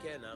Take care now.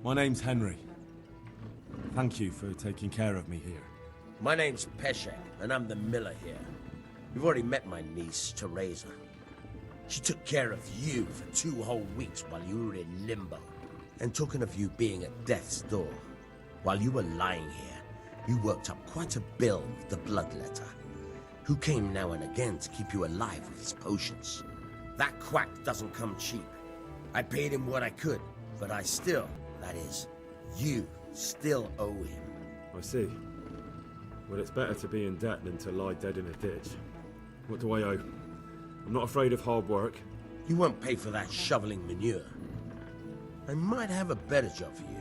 My name's Henry. Thank you for taking care of me here. My name's Peshek, and I'm the miller here. You've already met my niece, Teresa. She took care of you for 2 whole weeks while you were in limbo. And talking of you being at death's door, while you were lying here, you worked up quite a bill with the bloodletter, who came now and again to keep you alive with his potions. That quack doesn't come cheap. I paid him what I could, but I still, that is, you still owe him. I see. Well, it's better to be in debt than to lie dead in a ditch. What do I owe? I'm not afraid of hard work. You won't pay for that shoveling manure. I might have a better job for you.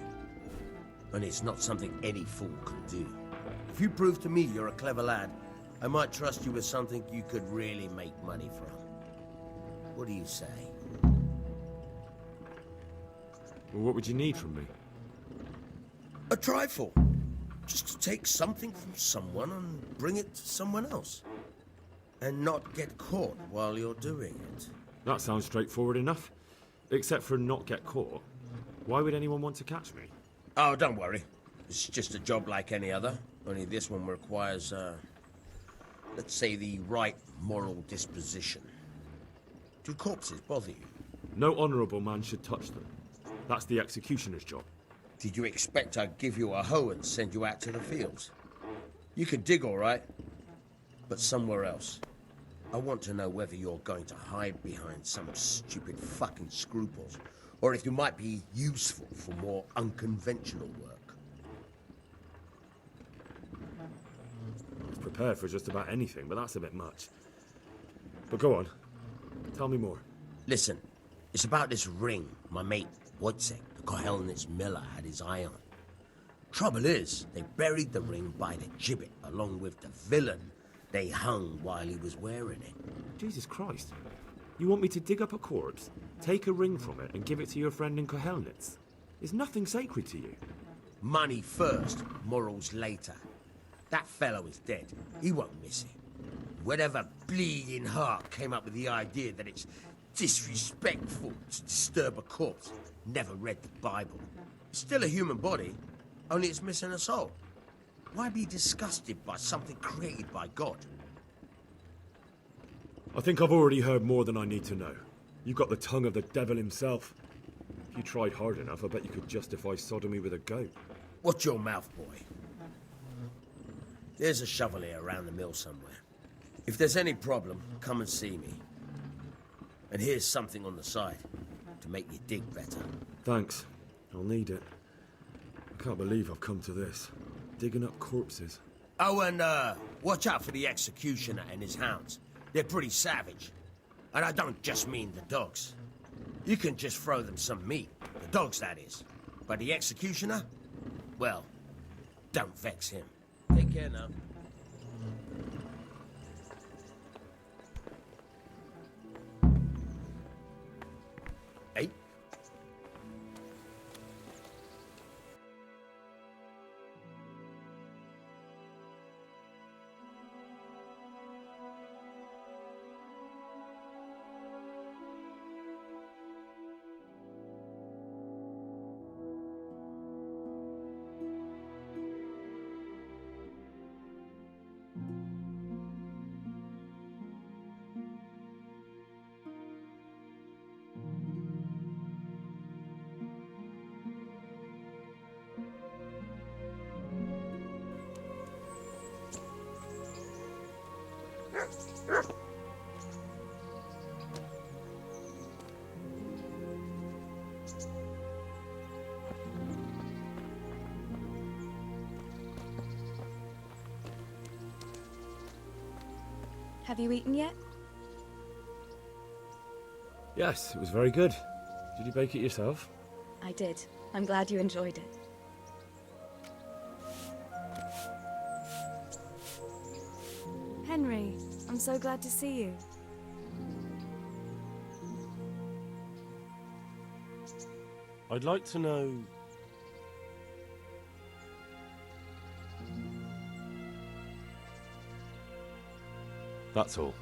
And it's not something any fool can do. If you prove to me you're a clever lad, I might trust you with something you could really make money from. What do you say? Well, what would you need from me? A trifle. Just to take something from someone and bring it to someone else. And not get caught while you're doing it. That sounds straightforward enough. Except for not get caught. Why would anyone want to catch me? Oh, don't worry. It's just a job like any other. Only this one requires, let's say, the right moral disposition. Do corpses bother you? No honourable man should touch them. That's the executioner's job. Did you expect I'd give you a hoe and send you out to the fields? You can dig all right, but somewhere else. I want to know whether you're going to hide behind some stupid fucking scruples, or if you might be useful for more unconventional work. I was prepared for just about anything, but that's a bit much. But go on. Tell me more. Listen, it's about this ring my mate Wojciech, the Kohelnitz miller, had his eye on. Trouble is, they buried the ring by the gibbet along with the villain they hung while he was wearing it. Jesus Christ. You want me to dig up a corpse, take a ring from it, and give it to your friend in Kohelnitz? Is nothing sacred to you? Money first, morals later. That fellow is dead. He won't miss it. Whatever bleeding heart came up with the idea that it's disrespectful to disturb a corpse never read the Bible. It's still a human body, only it's missing a soul. Why be disgusted by something created by God? I think I've already heard more than I need to know. You've got the tongue of the devil himself. If you tried hard enough, I bet you could justify sodomy with a goat. Watch your mouth, boy. There's a shovel here around the mill somewhere. If there's any problem, come and see me. And here's something on the side to make you dig better. Thanks. I'll need it. I can't believe I've come to this. Digging up corpses. Oh, and watch out for the executioner and his hounds. They're pretty savage. And I don't just mean the dogs. You can just throw them some meat. The dogs, that is. But the executioner? Well, don't vex him. Take care now. Hey. Have you eaten yet? Yes, it was very good. Did you bake it yourself? I did. I'm glad you enjoyed it. Henry, I'm so glad to see you. I'd like to know... That's all.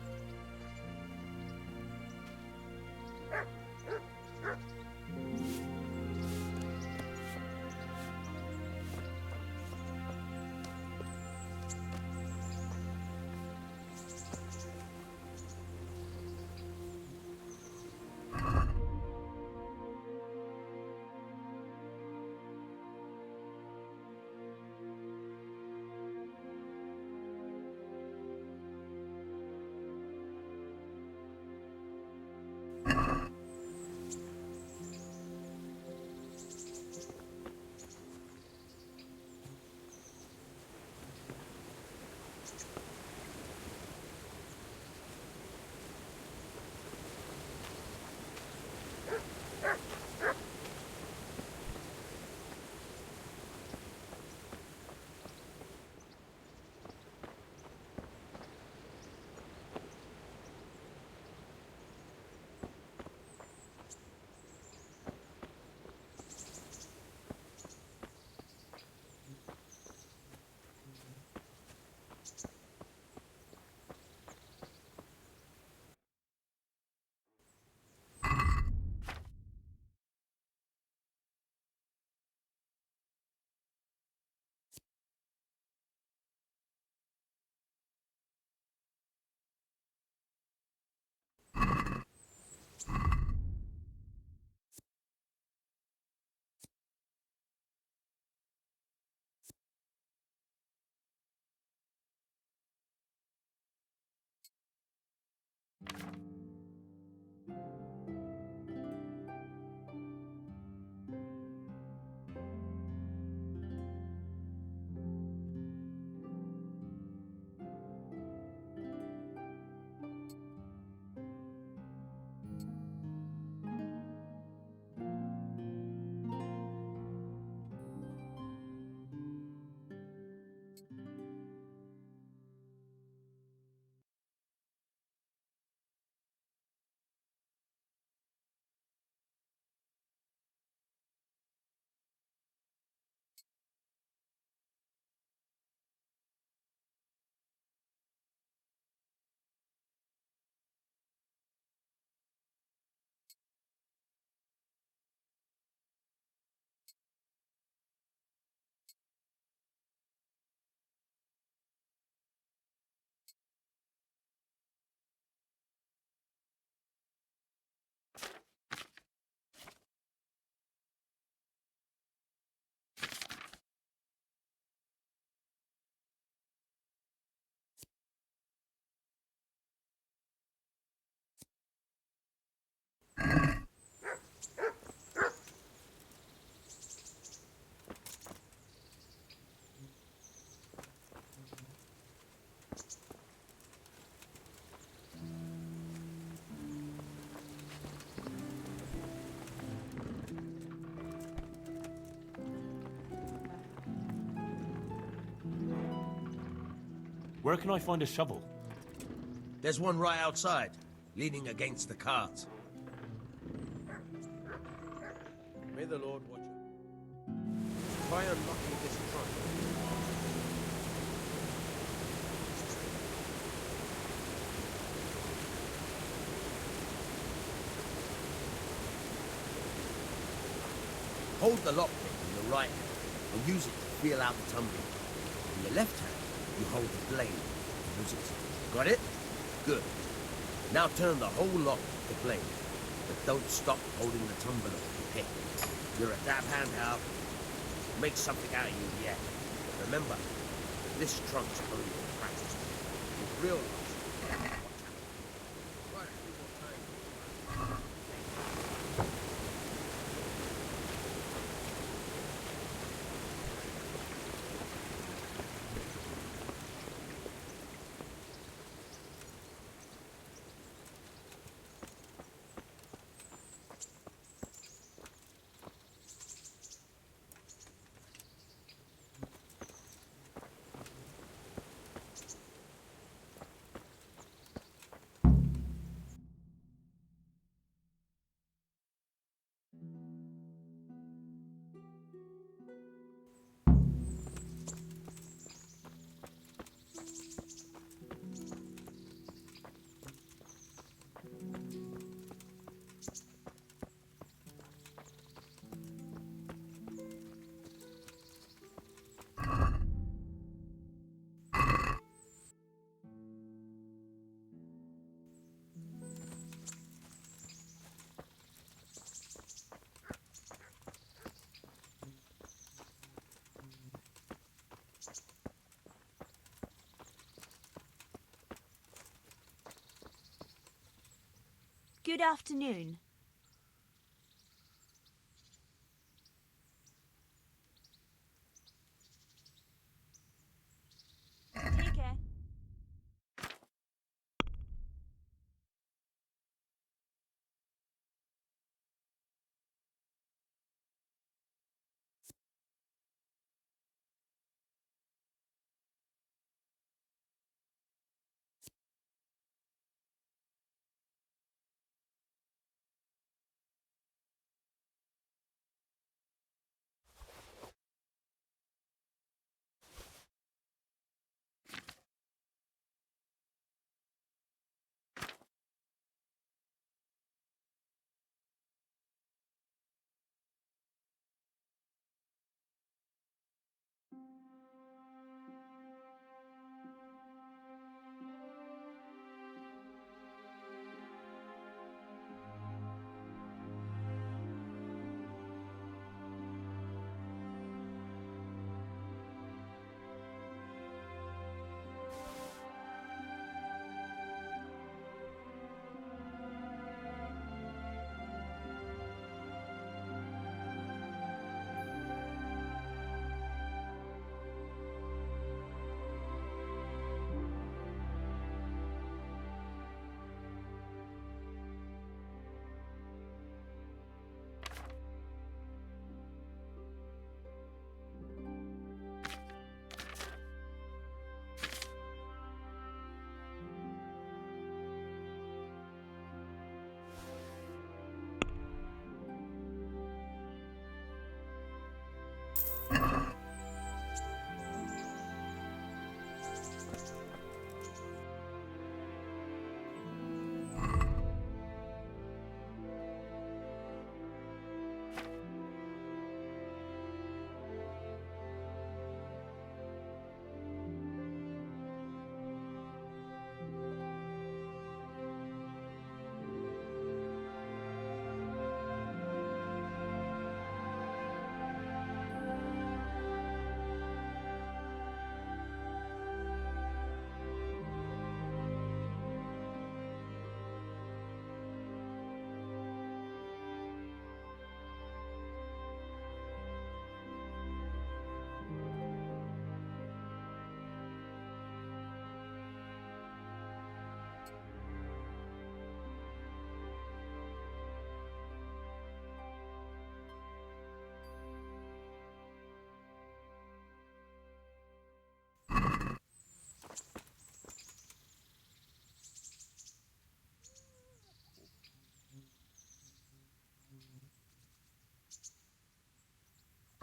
Where can I find a shovel? There's one right outside, leaning against the cart. May the Lord watch you. Try unlocking this trunk. Hold the lockpick in your right hand and use it to feel out the tumbler. In your left hand, you hold the blade and use it. Got it? Good. Now turn the whole lock to the blade, but don't stop holding the tumbler with your pick. You're a dab hand, Hal. Make something out of you yet. But remember, this trunk's only for practice. With real life. Try it a few more times. Good afternoon. Take care.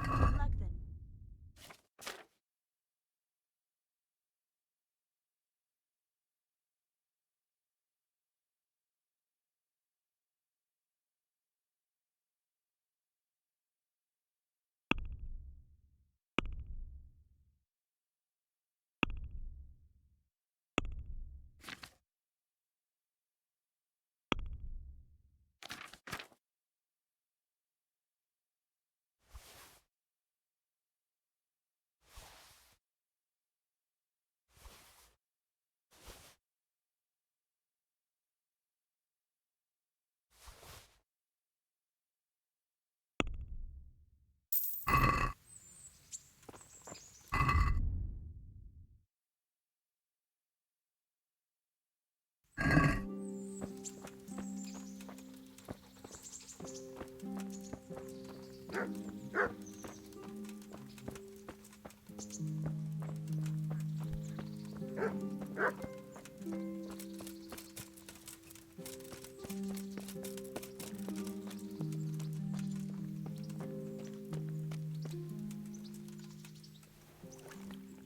Good luck then.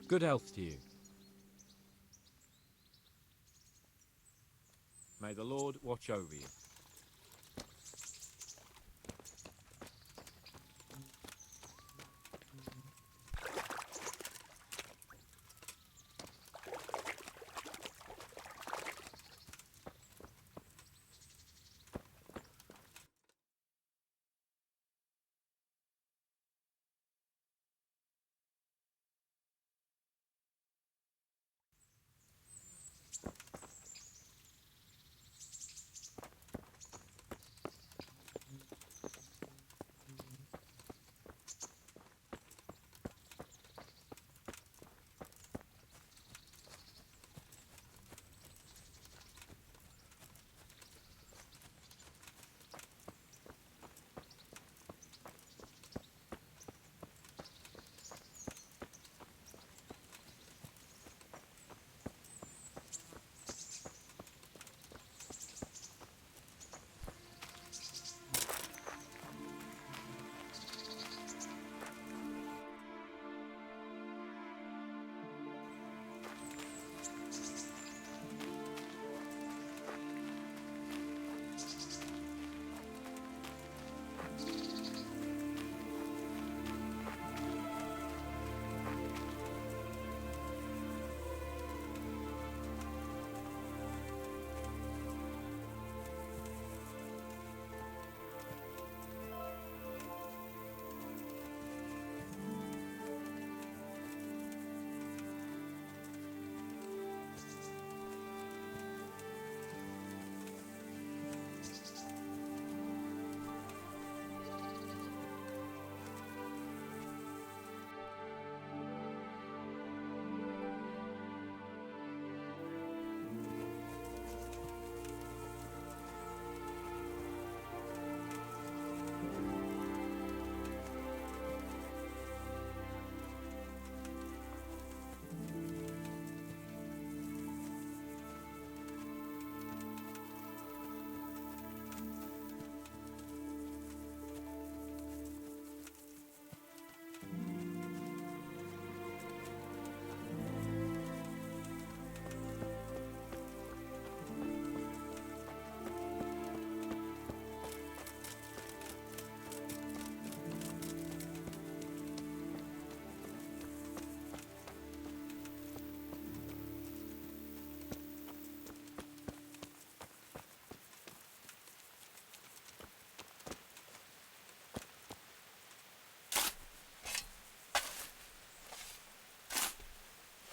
Good health to you. May the Lord watch over you.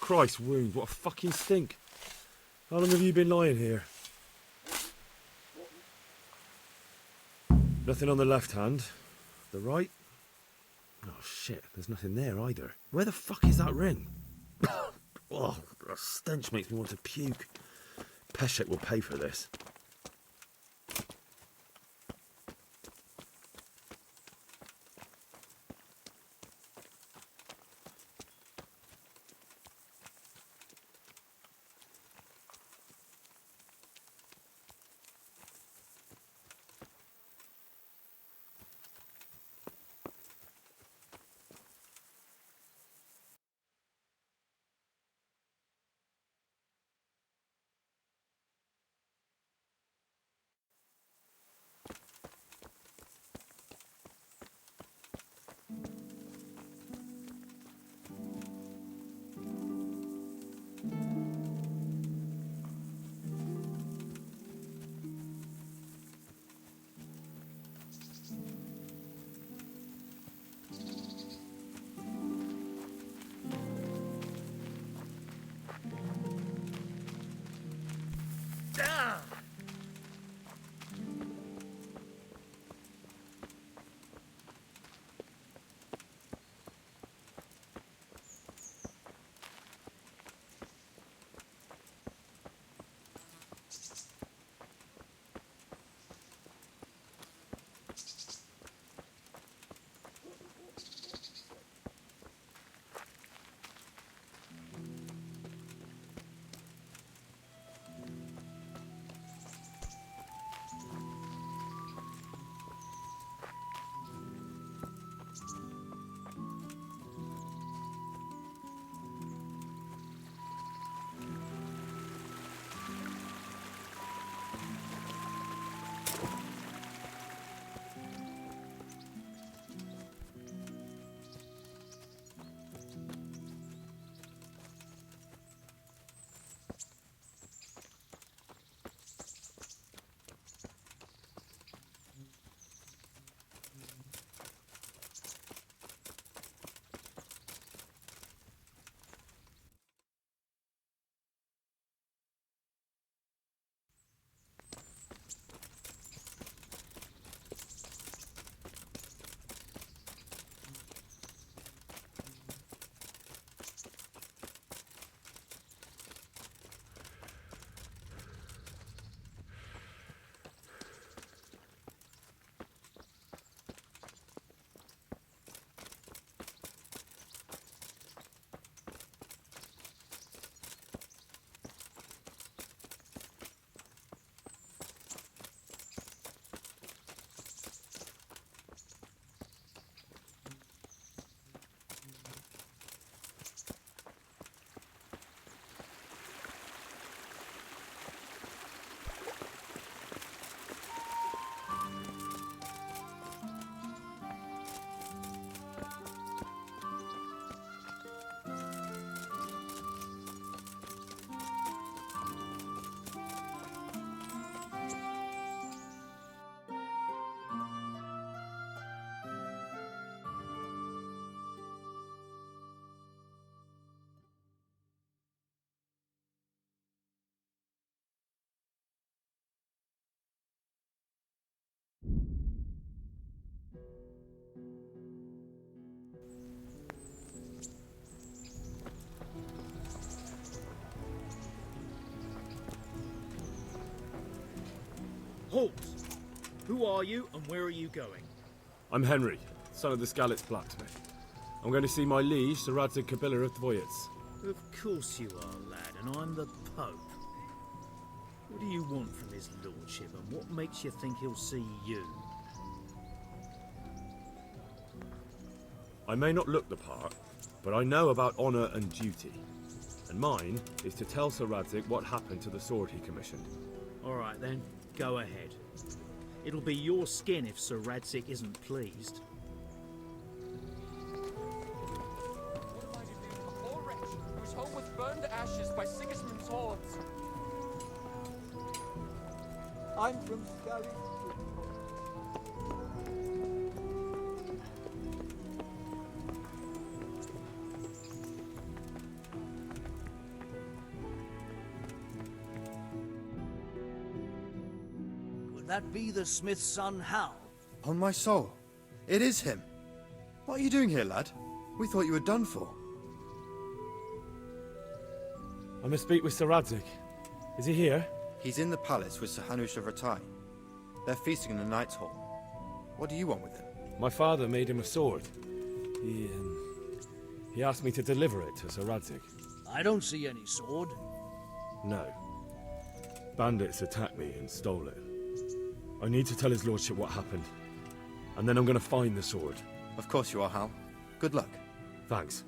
Christ, wound, what a fucking stink. How long have you been lying here? Nothing on the left hand. The right? Oh shit, there's nothing there either. Where the fuck is that ring? Oh, the stench makes me want to puke. Peshek will pay for this. Halt! Who are you and where are you going? I'm Henry, son of the Skalitz blacksmith. I'm going to see my liege, Sir Radzig Kabila of Dvoyets. Of course you are, lad, and I'm the Pope. What do you want from his lordship, and what makes you think he'll see you? I may not look the part, but I know about honour and duty. And mine is to tell Sir Radzig what happened to the sword he commissioned. All right then, go ahead. It'll be your skin if Sir Radzig isn't pleased. What am I to do with a poor wretch whose home was burned to ashes by Sigismund's hordes? I'm from Skalitz. that be the smith's son, Hal? On my soul, it is him. What are you doing here, lad? We thought you were done for. I must speak with Sir Radzig. Is he here? He's in the palace with Sir Hanush of Rattay. They're feasting in the Knight's Hall. What do you want with him? My father made him a sword. He asked me to deliver it to Sir Radzig. I don't see any sword. No. Bandits attacked me and stole it. I need to tell his lordship what happened. And then I'm going to find the sword. Of course you are, Hal. Good luck. Thanks.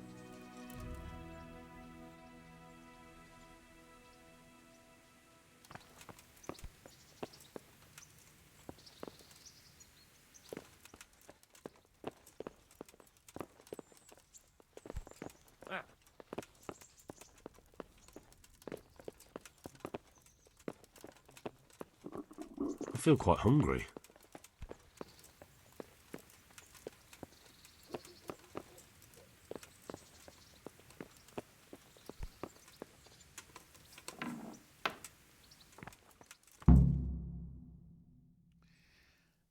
I feel quite hungry.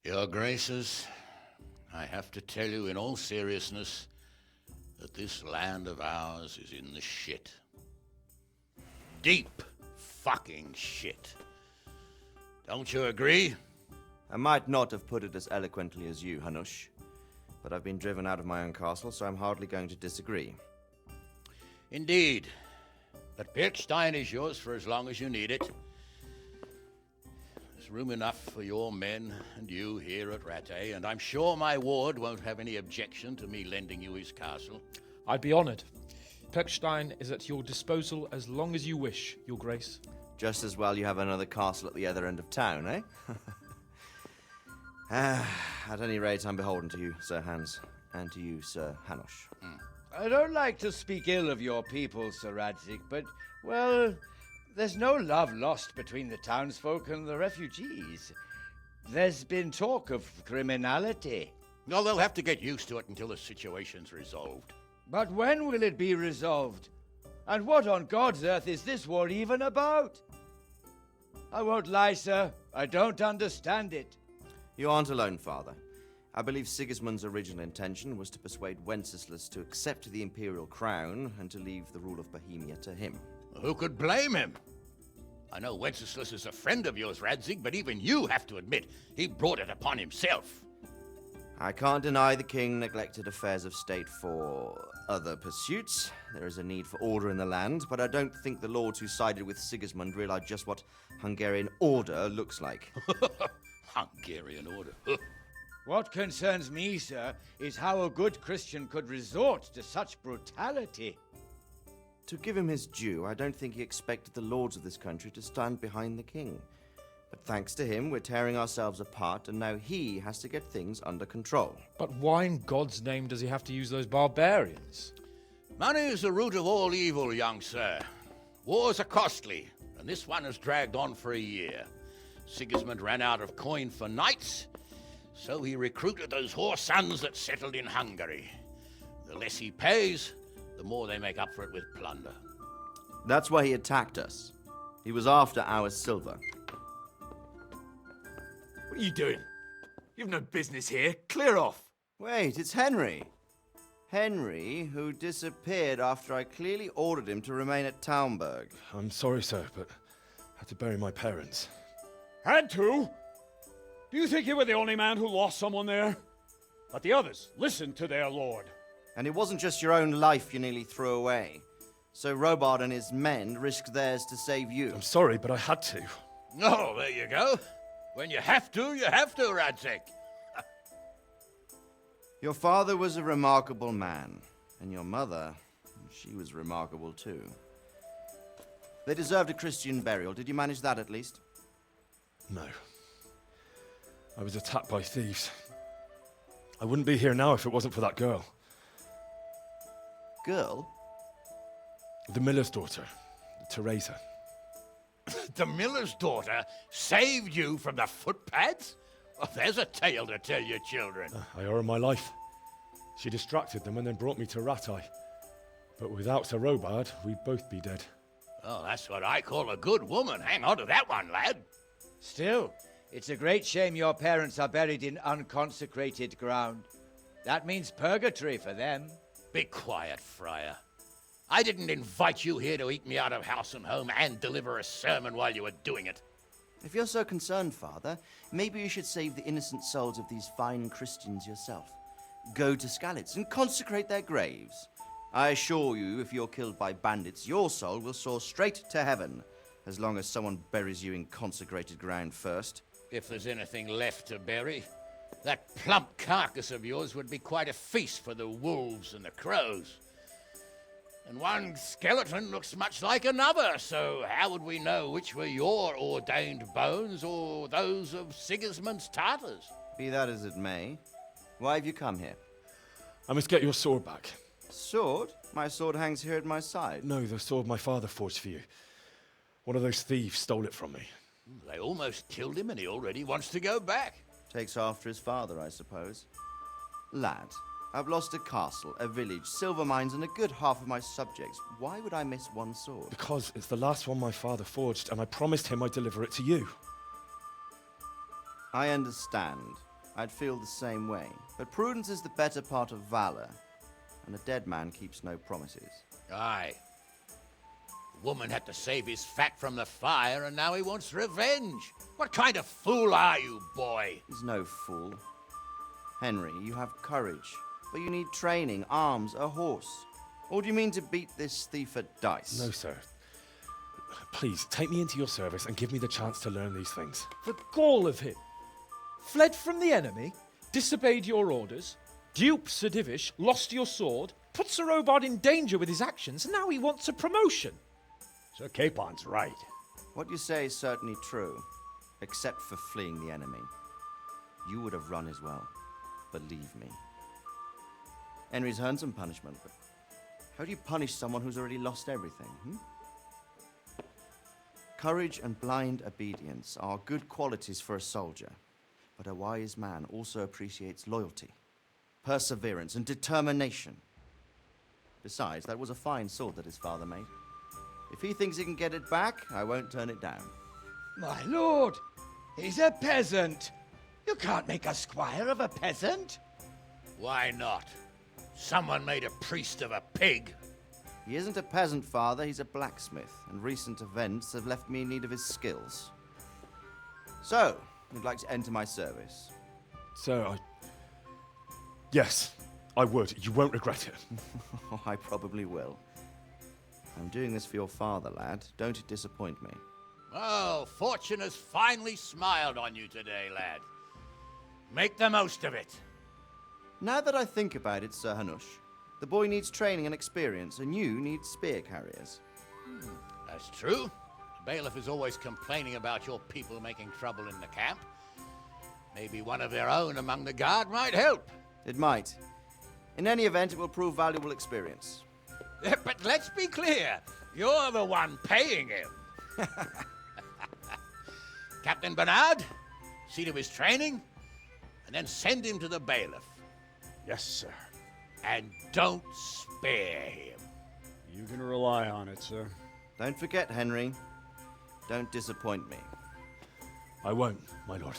Your Graces, I have to tell you in all seriousness that this land of ours is in the shit. Deep fucking shit. Don't you agree? I might not have put it as eloquently as you, Hanush, but I've been driven out of my own castle, so I'm hardly going to disagree. Indeed. But Pirkstein is yours for as long as you need it. There's room enough for your men and you here at Rattay, and I'm sure my ward won't have any objection to me lending you his castle. I'd be honored. Pirkstein is at your disposal as long as you wish, Your Grace. Just as well you have another castle at the other end of town, eh? At any rate, I'm beholden to you, Sir Hans, and to you, Sir Hanush. I don't like to speak ill of your people, Sir Radzig, but, well, there's no love lost between the townsfolk and the refugees. There's been talk of criminality. No, they'll have to get used to it until the situation's resolved. But when will it be resolved? And what on God's earth is this war even about? I won't lie, sir. I don't understand it. You aren't alone, Father. I believe Sigismund's original intention was to persuade Wenceslas to accept the imperial crown and to leave the rule of Bohemia to him. Who could blame him? I know Wenceslas is a friend of yours, Radzig, but even you have to admit he brought it upon himself. I can't deny the king neglected affairs of state for other pursuits. There is a need for order in the land, but I don't think the lords who sided with Sigismund realized just what Hungarian order looks like. Hungarian order? What concerns me, sir, is how a good Christian could resort to such brutality. To give him his due, I don't think he expected the lords of this country to stand behind the king. But thanks to him, we're tearing ourselves apart, and now he has to get things under control. But why in God's name does he have to use those barbarians? Money is the root of all evil, young sir. Wars are costly, and this one has dragged on for a year. Sigismund ran out of coin for knights, so he recruited those whore sons that settled in Hungary. The less he pays, the more they make up for it with plunder. That's why he attacked us. He was after our silver. What are you doing? You've no business here. Clear off. Wait, it's Henry. Henry, who disappeared after I clearly ordered him to remain at Taunberg. I'm sorry, sir, but I had to bury my parents. Had to? Do you think you were the only man who lost someone there? But the others listened to their lord. And it wasn't just your own life you nearly threw away. So Robard and his men risked theirs to save you. I'm sorry, but I had to. Oh, there you go. When you have to, Radzig. Your father was a remarkable man, and your mother, she was remarkable too. They deserved a Christian burial. Did you manage that at least? No. I was attacked by thieves. I wouldn't be here now if it wasn't for that girl. Girl? The miller's daughter, Teresa. The miller's daughter saved you from the footpads? Oh, there's a tale to tell your children. I owe her my life. She distracted them and then brought me to Rattay. But without Sir Robard, we'd both be dead. Oh, that's what I call a good woman. Hang on to that one, lad. Still, It's a great shame your parents are buried in unconsecrated ground. That means purgatory for them. Be quiet, Friar. I didn't invite you here to eat me out of house and home and deliver a sermon while you were doing it. If you're so concerned, Father, maybe you should save the innocent souls of these fine Christians yourself. Go to Skalitz and consecrate their graves. I assure you, if you're killed by bandits, your soul will soar straight to heaven, as long as someone buries you in consecrated ground first. If there's anything left to bury, that plump carcass of yours would be quite a feast for the wolves and the crows. And one skeleton looks much like another, so how would we know which were your ordained bones or those of Sigismund's Tartars? Be that as it may, why have you come here? I must get your sword back. Sword? My sword hangs here at my side. No, the sword my father forged for you. One of those thieves stole it from me. They almost killed him and he already wants to go back. Takes after his father, I suppose. Lad, I've lost a castle, a village, silver mines, and a good half of my subjects. Why would I miss one sword? Because it's the last one my father forged, and I promised him I'd deliver it to you. I understand. I'd feel the same way. But prudence is the better part of valor, and a dead man keeps no promises. Aye. The woman had to save his fat from the fire, and now he wants revenge. What kind of fool are you, boy? He's no fool. Henry, you have courage, but you need training, arms, a horse. Or do you mean to beat this thief at dice? No, sir. Please, take me into your service and give me the chance to learn these things. The gall of him. Fled from the enemy, disobeyed your orders, duped Sir Divish, lost your sword, put Sir Robard in danger with his actions, and now he wants a promotion. Sir Capon's right. What you say is certainly true, except for fleeing the enemy. You would have run as well, believe me. Henry's earned some punishment, but how do you punish someone who's already lost everything, Courage and blind obedience are good qualities for a soldier, but a wise man also appreciates loyalty, perseverance, and determination. Besides, that was a fine sword that his father made. If he thinks he can get it back, I won't turn it down. My lord, he's a peasant. You can't make a squire of a peasant. Why not? Someone made a priest of a pig. He isn't a peasant, Father. He's a blacksmith, and recent events have left me in need of his skills. So, you'd like to enter my service? Sir, Yes, I would. You won't regret it. I probably will. I'm doing this for your father, lad. Don't disappoint me. Oh, fortune has finally smiled on you today, lad. Make the most of it. Now that I think about it, Sir Hanush, the boy needs training and experience, and you need spear carriers. That's true. The bailiff is always complaining about your people making trouble in the camp. Maybe one of their own among the guard might help. It might. In any event, it will prove valuable experience. But let's be clear. You're the one paying him. Captain Bernard, see to his training, and then send him to the bailiff. Yes, sir. And don't spare him. You can rely on it, sir. Don't forget, Henry. Don't disappoint me. I won't, my lord.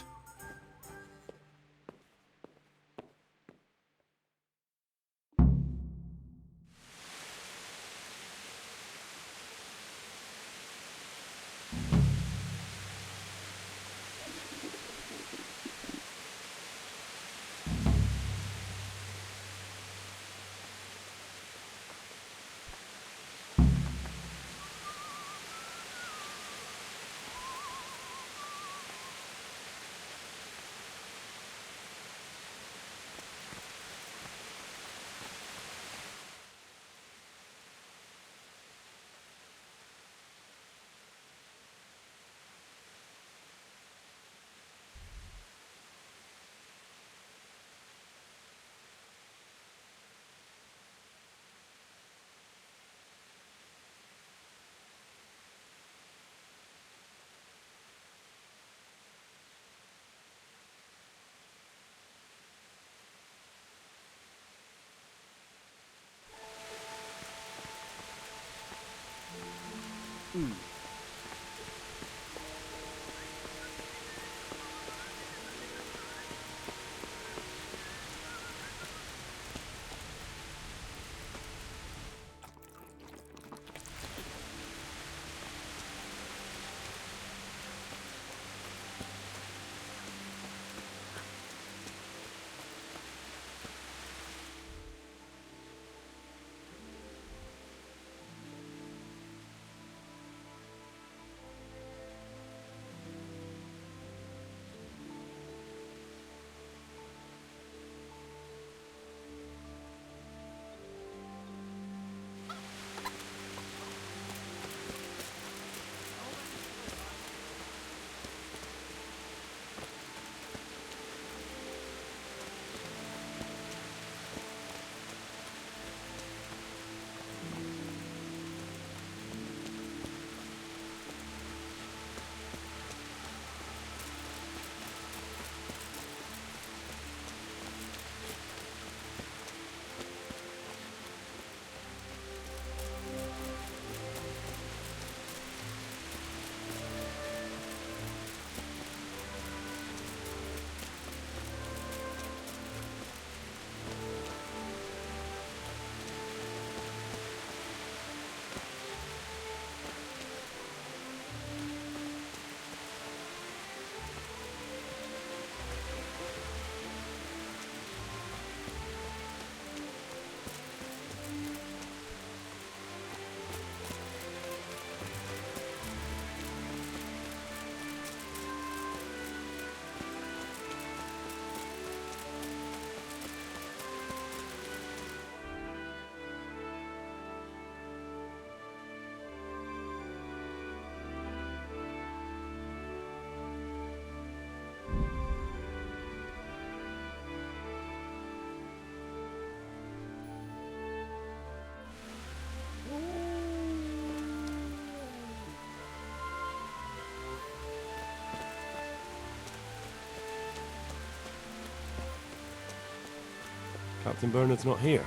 Captain Bernard's not here.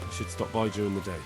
I should stop by during the day.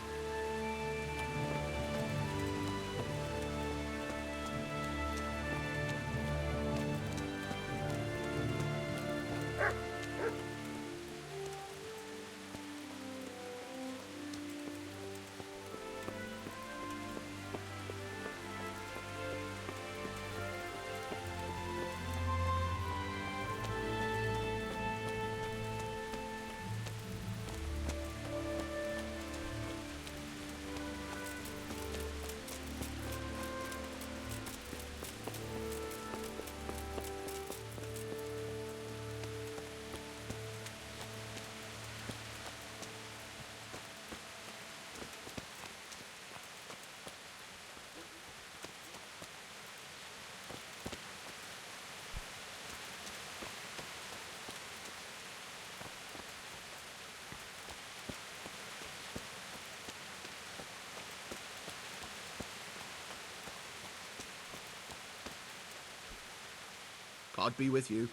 God be with you.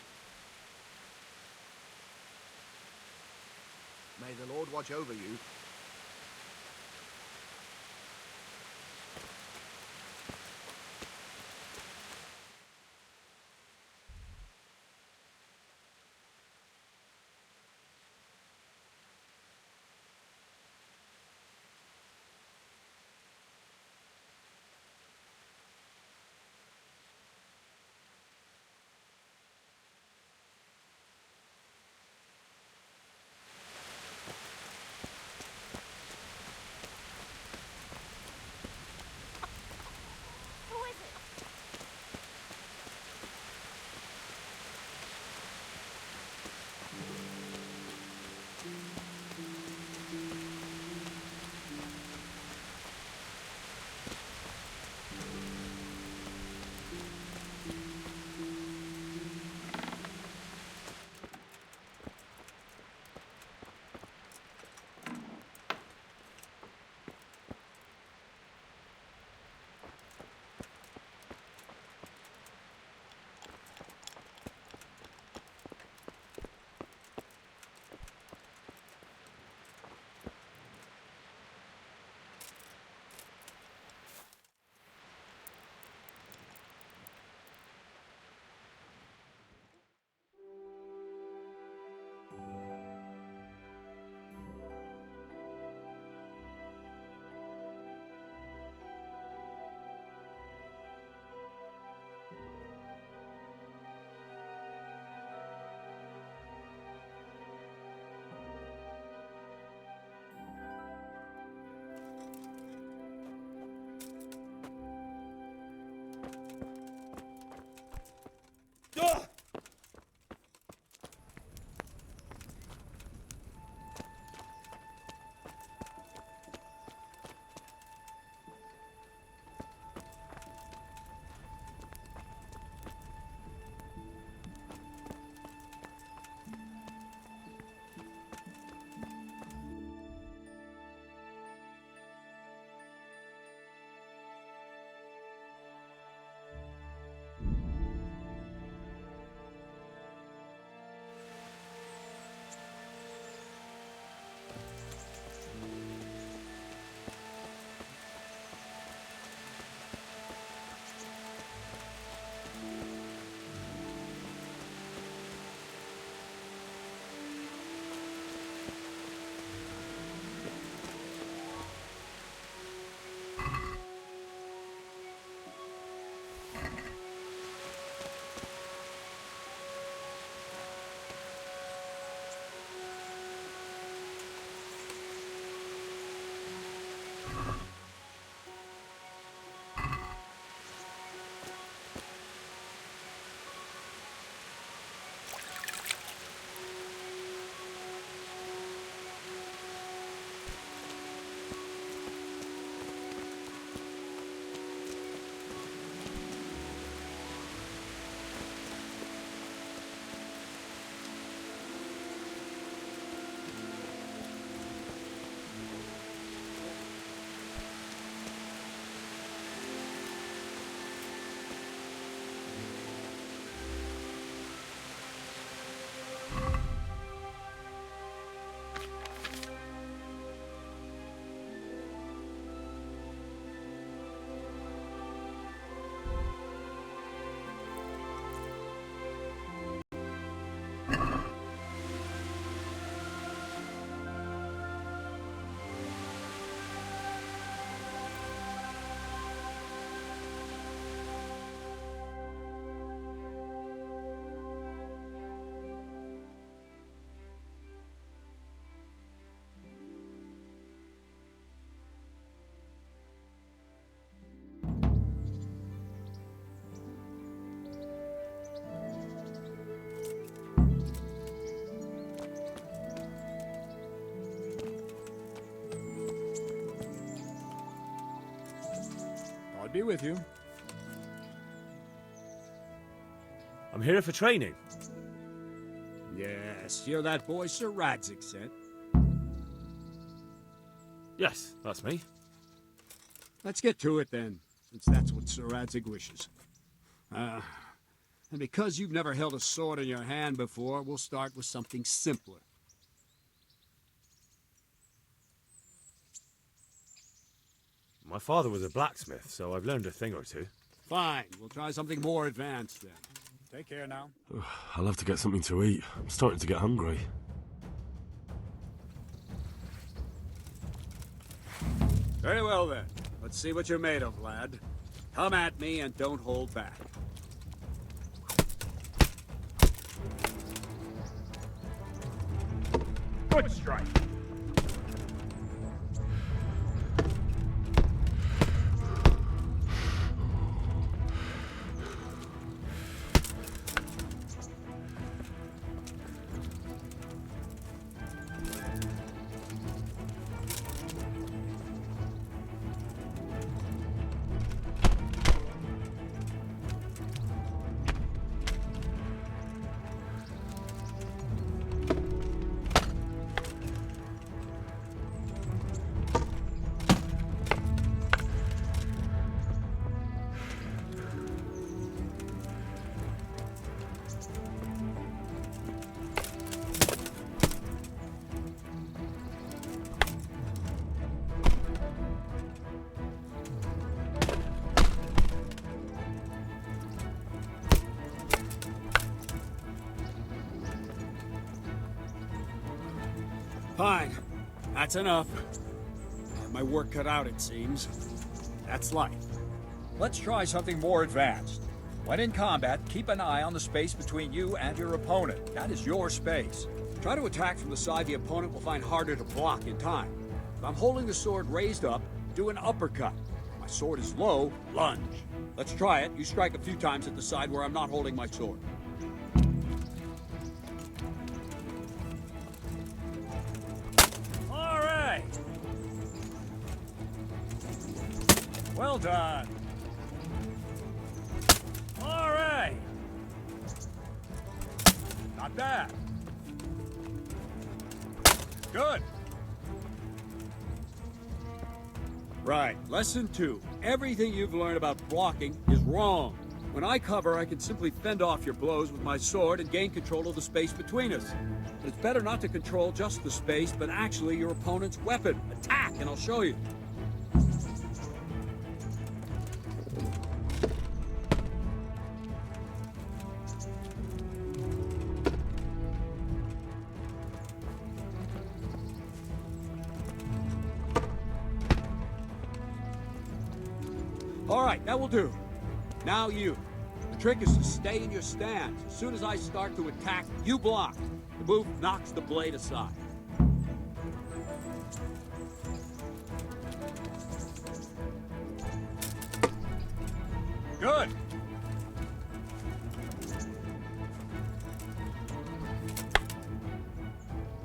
May the Lord watch over you. be with you. I'm here for training. Yes, you're that boy Sir Radzig sent. Yes, that's me. Let's get to it then, since that's what Sir Radzig wishes. And because you've never held a sword in your hand before, we'll start with something simpler. My father was a blacksmith, so I've learned a thing or two. Fine, we'll try something more advanced then. Take care now. I'll have to get something to eat. I'm starting to get hungry. Very well then. Let's see what you're made of, lad. Come at me and don't hold back. Good strike. Fine. That's enough. I have my work cut out, it seems. That's life. Let's try something more advanced. When in combat, keep an eye on the space between you and your opponent. That is your space. Try to attack from the side the opponent will find harder to block in time. If I'm holding the sword raised up, do an uppercut. If my sword is low, lunge. Let's try it. You strike a few times at the side where I'm not holding my sword. All right. Well done. All right. Not bad. Good. Right. Lesson 2. Everything you've learned about blocking is wrong. When I cover, I can simply fend off your blows with my sword and gain control of the space between us. But it's better not to control just the space, but actually your opponent's weapon. Attack, and I'll show you. All right, that will do. Now you. The trick is to stay in your stance. As soon as I start to attack, you block. The move knocks the blade aside. Good.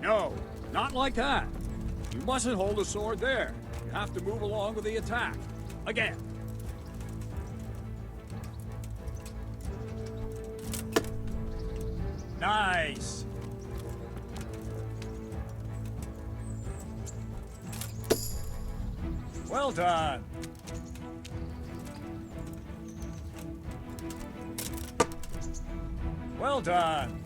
No, not like that. You mustn't hold the sword there. You have to move along with the attack. Again. Nice. Well done. Well done.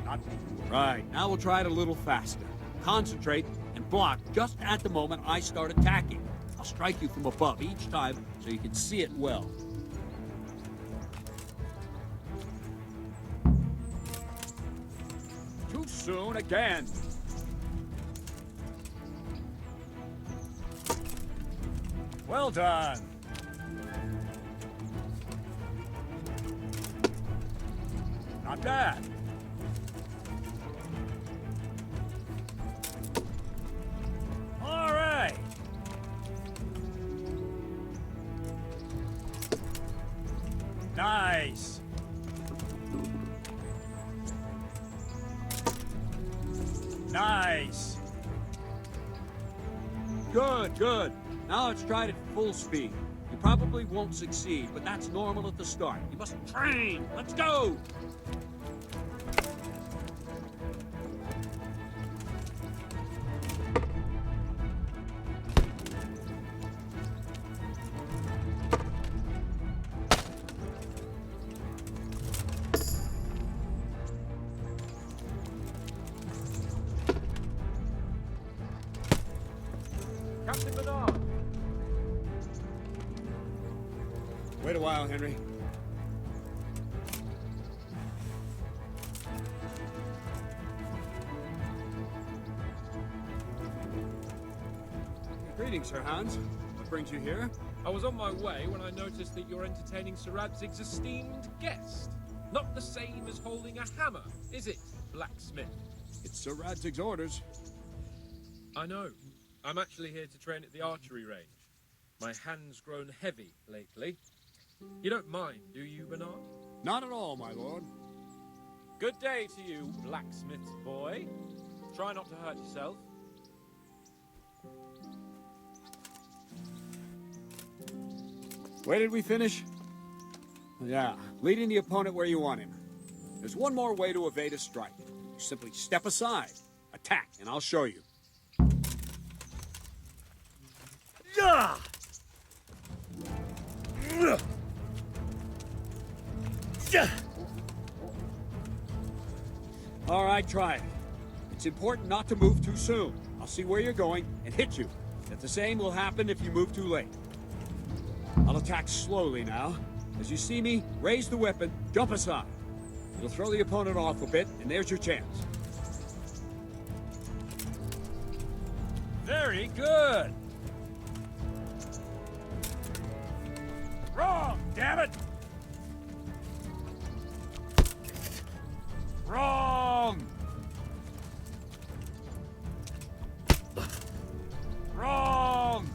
Not right. Now we'll try it a little faster. Concentrate and block just at the moment I start attacking. I'll strike you from above each time so you can see it well. Too soon again. Well done. Not bad. All right. Nice. Nice. Good, good. Now let's try it at full speed. You probably won't succeed, but that's normal at the start. You must train. Let's go! Captain Bernard! Wait a while, Henry. Greetings, Sir Hans. What brings you here? I was on my way when I noticed that you're entertaining Sir Radzig's esteemed guest. Not the same as holding a hammer, is it, blacksmith? It's Sir Radzig's orders. I know. I'm actually here to train at the archery range. My hand's grown heavy lately. You don't mind, do you, Bernard? Not at all, my lord. Good day to you, blacksmith's boy. Try not to hurt yourself. Where did we finish? Yeah, leading the opponent where you want him. There's one more way to evade a strike. You simply step aside, attack, and I'll show you. Yeah! All right, try it. It's important not to move too soon. I'll see where you're going and hit you. Yet the same will happen if you move too late. I'll attack slowly now. As you see me, raise the weapon, jump aside. It'll throw the opponent off a bit, and there's your chance. Very good. Wrong, damn it! Wrong! Wrong!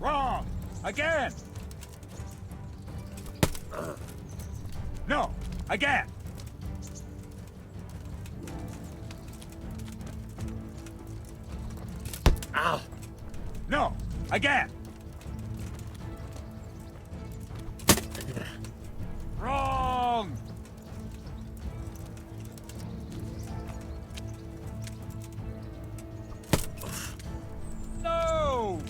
Wrong! Again! No! Again! Ow! No! Again! Wrong! No!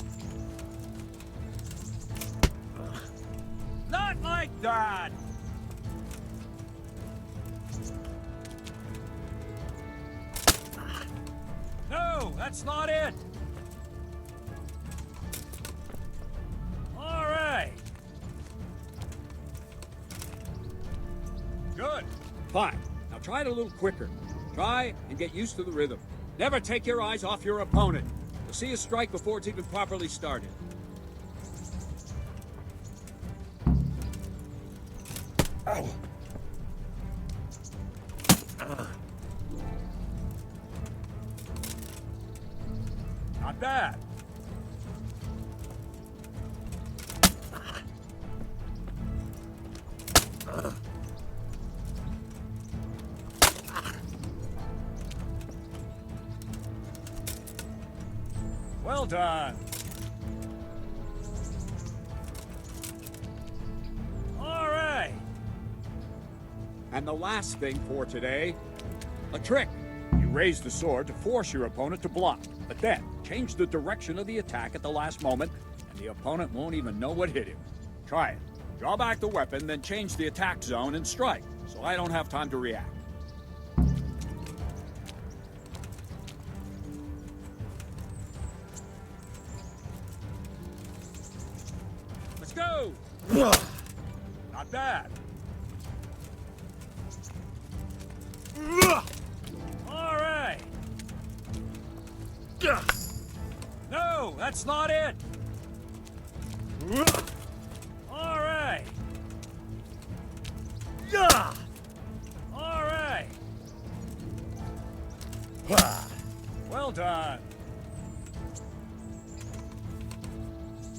Not like that! No, that's not it! All right. Good. Fine. Now try it a little quicker. Try and get used to the rhythm. Never take your eyes off your opponent. You'll see a strike before it's even properly started. Ow! Not bad. Well done. All right. And the last thing for today, a trick. You raise the sword to force your opponent to block, but then change the direction of the attack at the last moment, and the opponent won't even know what hit him. Try it. Draw back the weapon, then change the attack zone and strike, so I don't have time to react. Let's go. Not bad. All right. No, that's not it. All right. All right. Well done.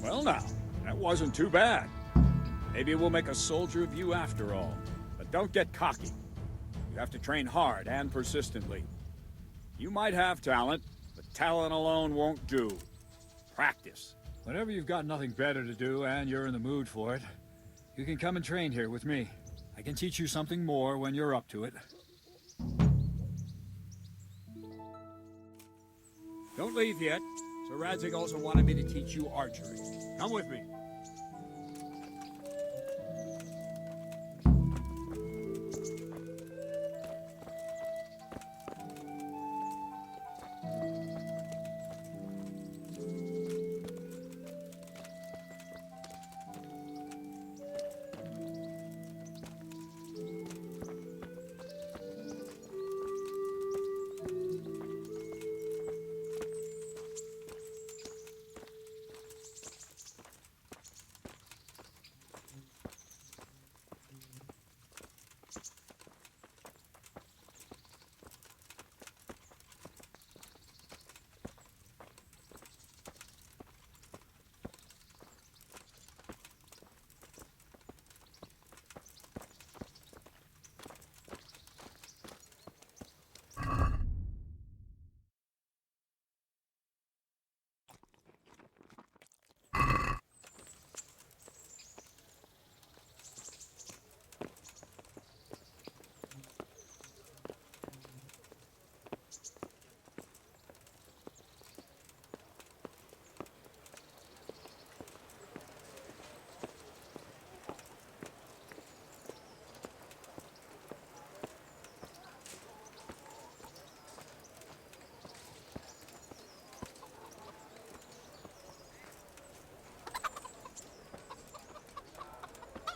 Well now, that wasn't too bad. Maybe we'll make a soldier of you after all. But but don't get cocky. You have to train hard and persistently. You might have talent, but talent alone won't do. Practice. Whenever you've got nothing better to do and you're in the mood for it, you can come and train here with me. I can teach you something more when you're up to it. Don't leave yet. Sir Radzig also wanted me to teach you archery. Come with me.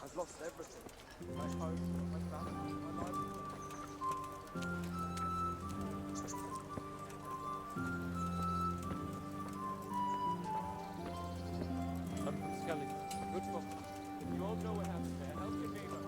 I've lost everything. My home, my family, my livelihood. I'm from Skelly. Good folk. If you all know what happened there, help your neighbor.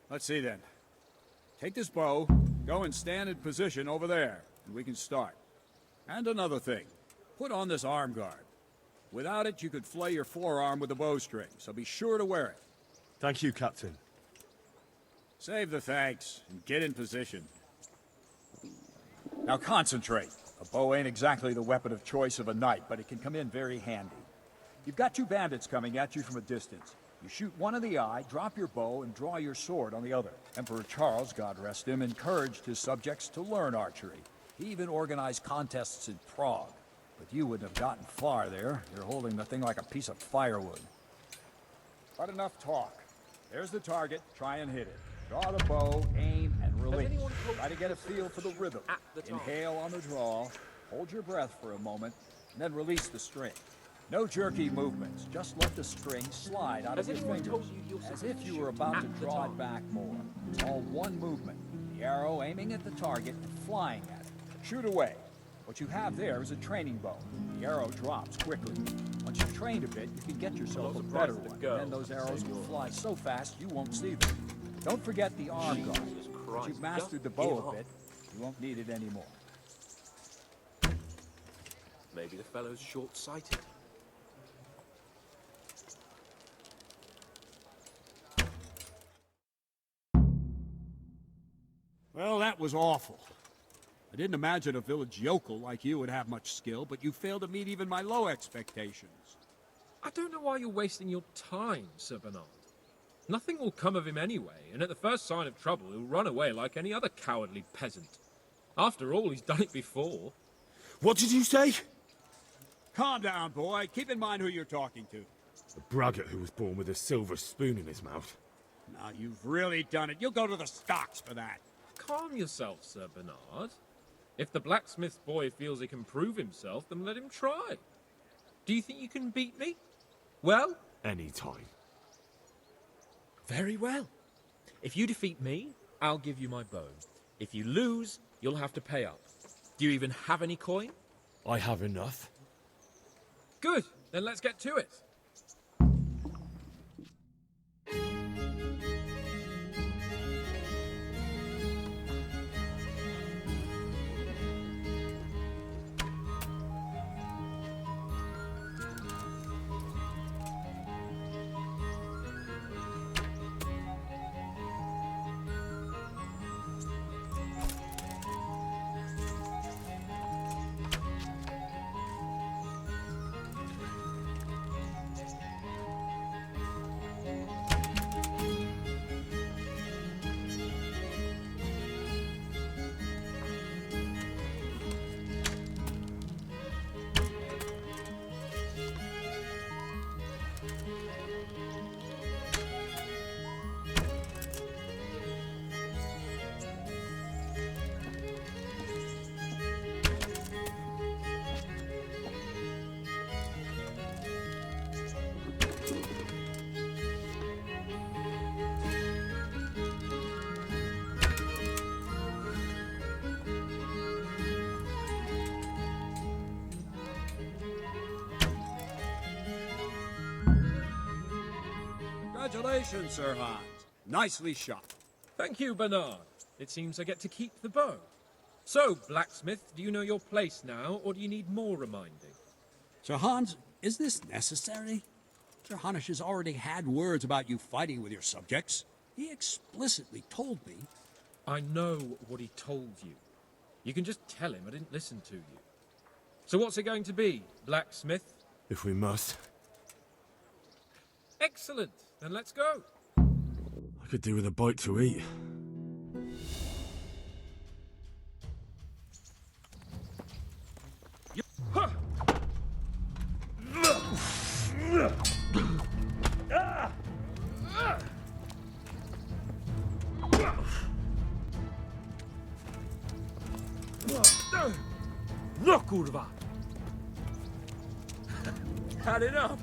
Let's see then. Take this bow, go and stand in position over there, and we can start. And another thing, put on this arm guard. Without it, you could flay your forearm with a bowstring, so be sure to wear it. Thank you, Captain. Save the thanks, and get in position. Now concentrate. A bow ain't exactly the weapon of choice of a knight, but it can come in very handy. You've got two bandits coming at you from a distance. You shoot one in the eye, drop your bow, and draw your sword on the other. Emperor Charles, God rest him, encouraged his subjects to learn archery. He even organized contests in Prague. But you wouldn't have gotten far there. You're holding the thing like a piece of firewood. But enough talk. There's the target. Try and hit it. Draw the bow, aim, and release. Try to get a feel for the rhythm. Inhale on the draw, hold your breath for a moment, and then release the string. No jerky movements. Just let the string slide out of your fingers, as if you were about to draw it back more. It's all one movement. The arrow aiming at the target and flying at it. Shoot away. What you have there is a training bow. The arrow drops quickly. Once you've trained a bit, you can get yourself a better one. And then those arrows will fly so fast you won't see them. Don't forget the arm guard. Once you've mastered the bow a bit, you won't need it anymore. Maybe the fellow's short-sighted. Well, that was awful. I didn't imagine a village yokel like you would have much skill, but you failed to meet even my low expectations. I don't know why you're wasting your time, Sir Bernard. Nothing will come of him anyway, and at the first sign of trouble, he'll run away like any other cowardly peasant. After all, he's done it before. What did you say? Calm down, boy. Keep in mind who you're talking to. A braggart who was born with a silver spoon in his mouth. Now, you've really done it. You'll go to the stocks for that. Calm yourself, Sir Bernard. If the blacksmith boy feels he can prove himself, then let him try. Do you think you can beat me? Well? Any time. Very well. If you defeat me, I'll give you my bow. If you lose, you'll have to pay up. Do you even have any coin? I have enough. Good, then let's get to it. Congratulations, Sir Hans. Nicely shot. Thank you, Bernard. It seems I get to keep the bow. So, blacksmith, do you know your place now, or do you need more reminding? Sir Hans, is this necessary? Sir Hanush has already had words about you fighting with your subjects. He explicitly told me. I know what he told you. You can just tell him I didn't listen to you. So what's it going to be, blacksmith? If we must. Excellent. Then let's go. I could do with a bite to eat. No, kurwa! Had enough!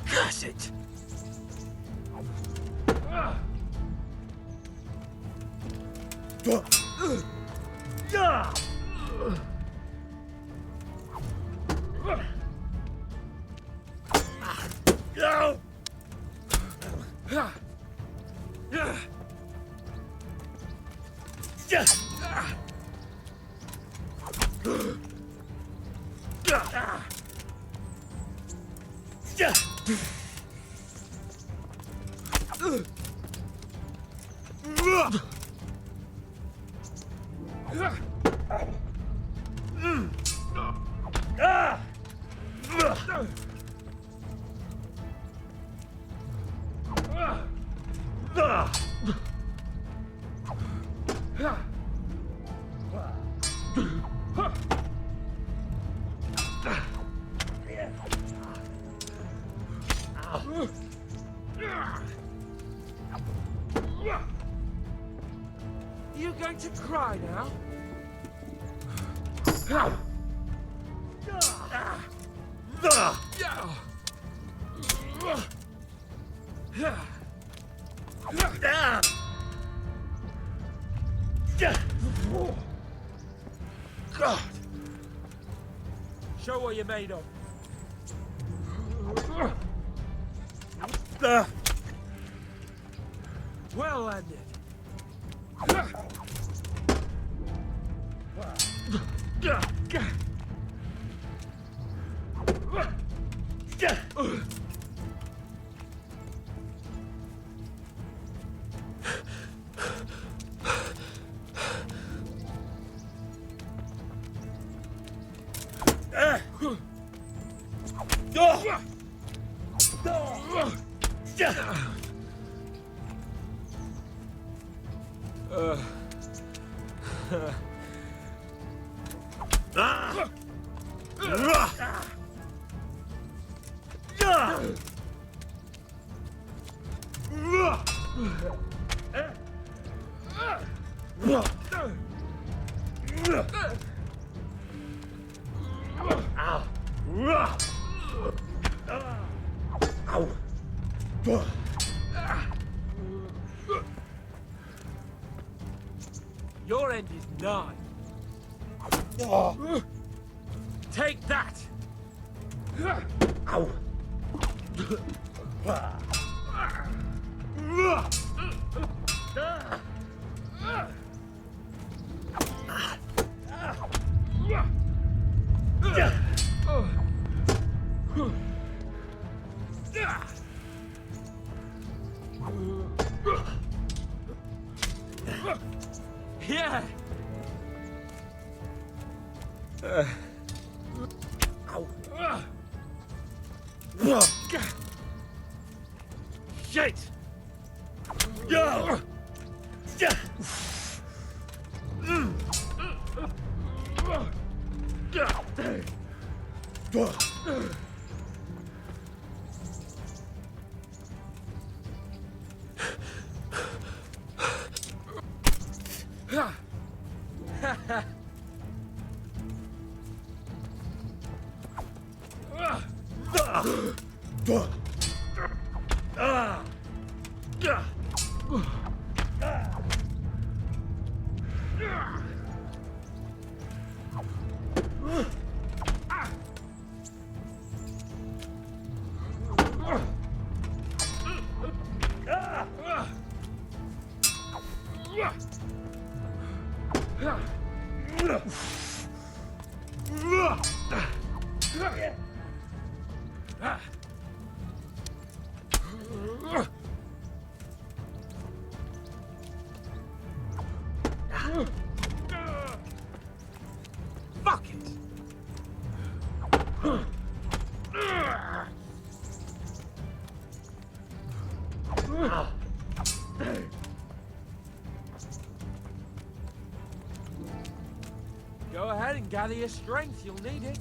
Curse it! You going to cry now? God! Show what you're made of. Well landed. Your end 9. Take that! Ow! Yeah! Ow! Shit! Fuck it! Go ahead and gather your strength, you'll need it.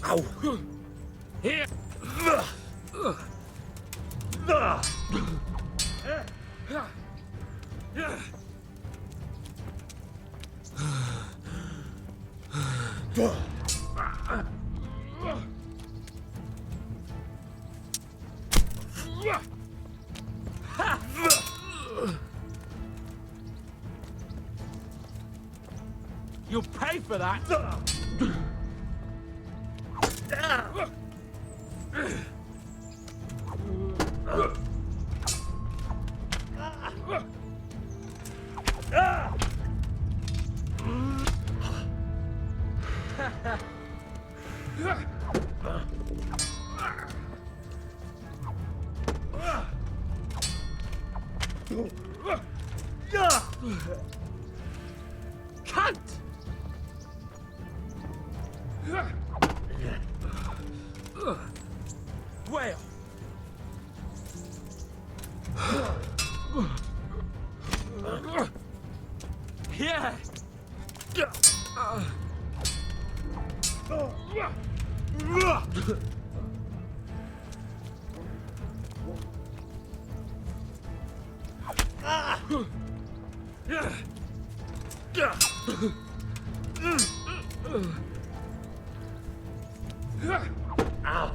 Ow! Here! You'll pay for that! Cunt! Whale! Yeah! Ow!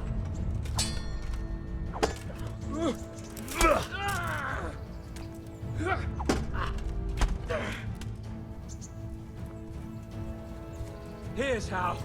Here's how.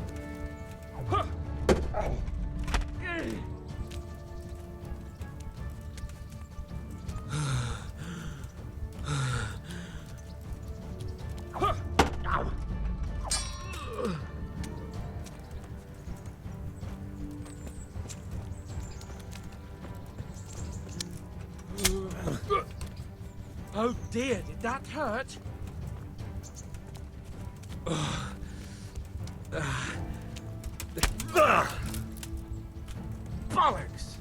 Oh dear, did that hurt? Bollocks!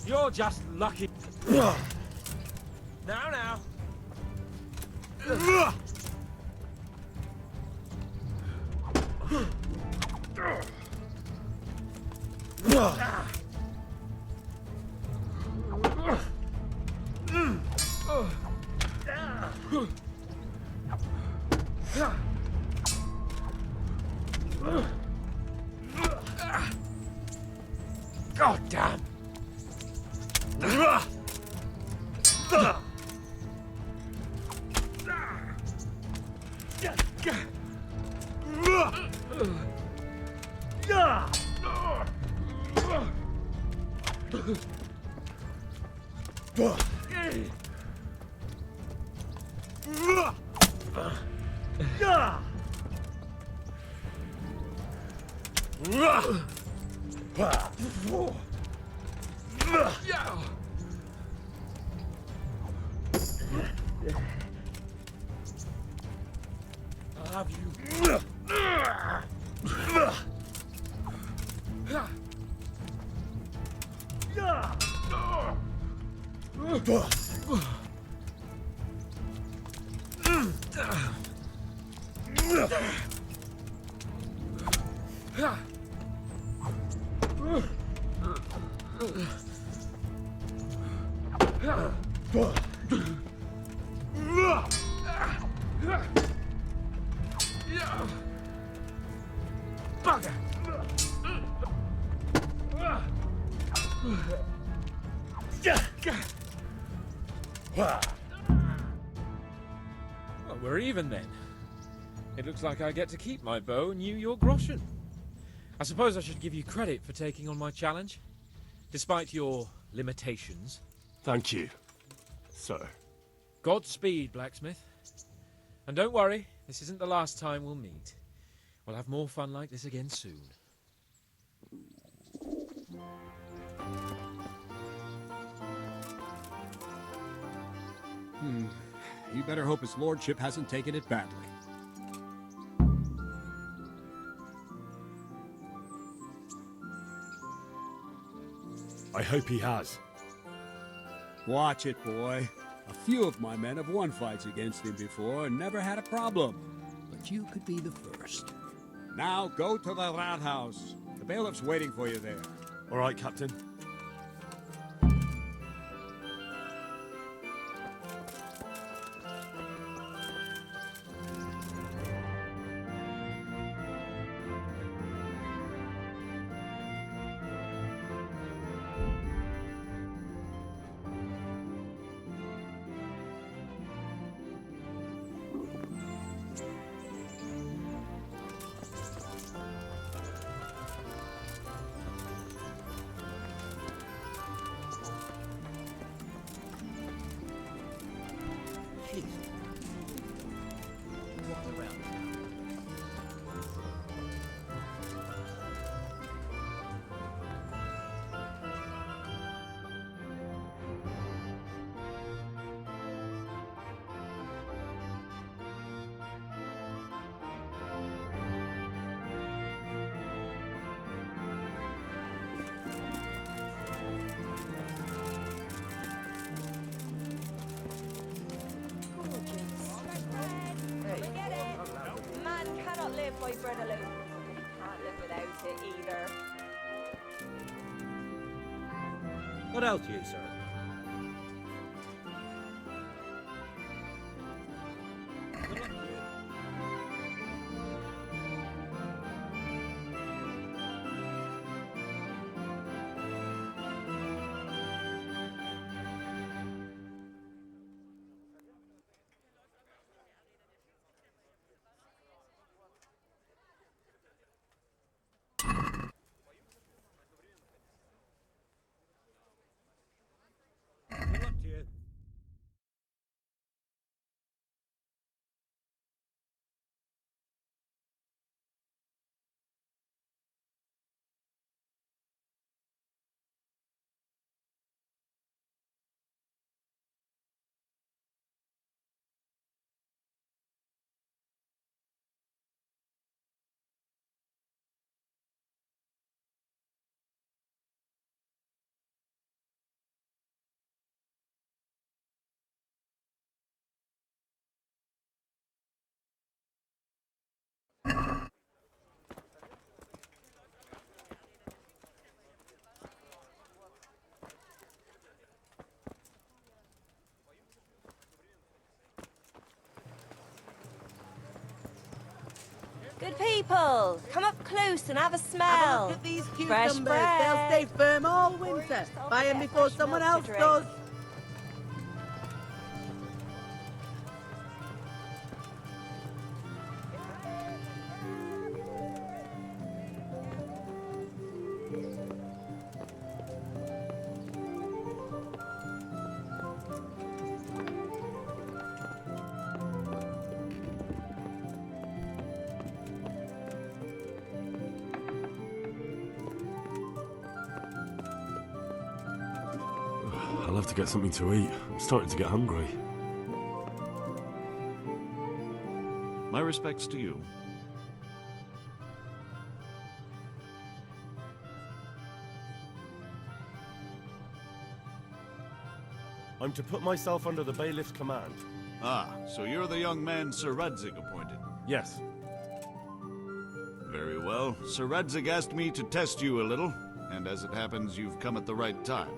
You're just lucky. Now. God damn. I'll have you. Bugger! Well, we're even then. It looks like I get to keep my bow and you your groschen. I suppose I should give you credit for taking on my challenge, despite your limitations. Thank you, sir. Godspeed, blacksmith. And don't worry, this isn't the last time we'll meet. We'll have more fun like this again soon. You better hope his lordship hasn't taken it badly. I hope he has. Watch it, boy. A few of my men have won fights against him before and never had a problem. But you could be the first. Now go to the rat house. The bailiff's waiting for you there. All right, Captain. My bread alone. Can't live without it either. What else you, sir? Good people, come up close and have a smell. Have a look at these Fresh cucumbers. bread. They'll stay firm all winter. I'll Buy them get before fresh someone milk else to drink. does. I'll have to get something to eat. I'm starting to get hungry. My respects to you. I'm to put myself under the bailiff's command. Ah, so you're the young man Sir Radzig appointed. Yes. Very well. Sir Radzig asked me to test you a little, and as it happens, you've come at the right time.